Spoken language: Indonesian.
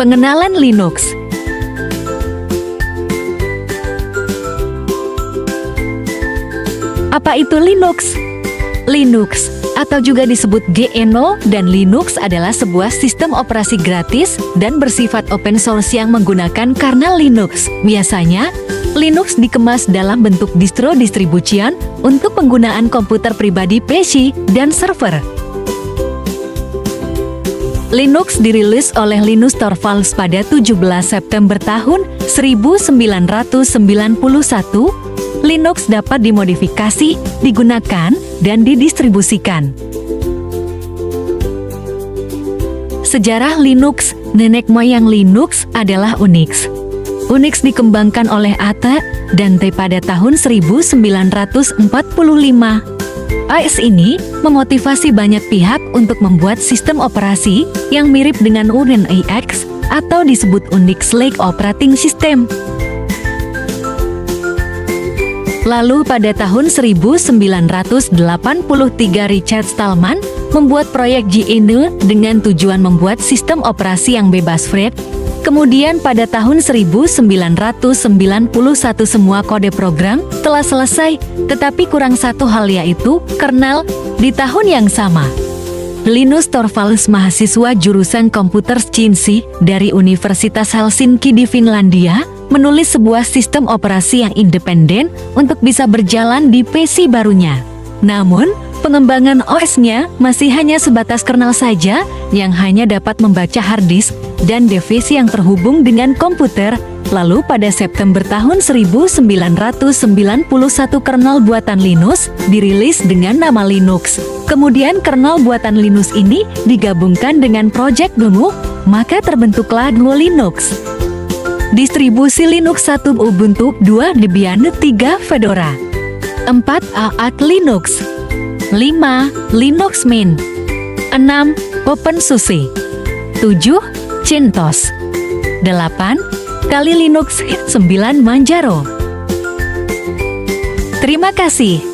Pengenalan Linux. Apa itu Linux? Linux, atau juga disebut GNU dan Linux adalah sebuah sistem operasi gratis dan bersifat open source yang menggunakan kernel Linux. Biasanya, Linux dikemas dalam bentuk distro distribusian untuk penggunaan komputer pribadi PC dan server. Linux dirilis oleh Linus Torvalds pada 17 September tahun 1991. Linux dapat dimodifikasi, digunakan, dan didistribusikan. Sejarah Linux. Nenek moyang Linux adalah Unix. Unix dikembangkan oleh AT dan T pada tahun 1945. OS ini memotivasi banyak pihak untuk membuat sistem operasi yang mirip dengan UNIX atau disebut Unix-like Operating System. Lalu pada tahun 1983 Richard Stallman membuat proyek GNU dengan tujuan membuat sistem operasi yang bebas free. Kemudian pada tahun 1991 semua kode program telah selesai, tetapi kurang satu hal yaitu kernel. Di tahun yang sama, Linus Torvalds, mahasiswa jurusan Computer Science dari Universitas Helsinki di Finlandia, menulis sebuah sistem operasi yang independen untuk bisa berjalan di PC barunya. Namun, pengembangan OS-nya masih hanya sebatas kernel saja yang hanya dapat membaca hard disk dan device yang terhubung dengan komputer. Lalu pada September tahun 1991 kernel buatan Linus dirilis dengan nama Linux. Kemudian kernel buatan Linus ini digabungkan dengan Project GNU, maka terbentuklah GNU Linux. Distribusi Linux 1 Ubuntu, 2 Debian, 3 Fedora, 4 Arch Linux, 5 Linux Mint, 6 OpenSUSE, 7 CentOS, 8 Kali Linux, 9 Manjaro. Terima kasih.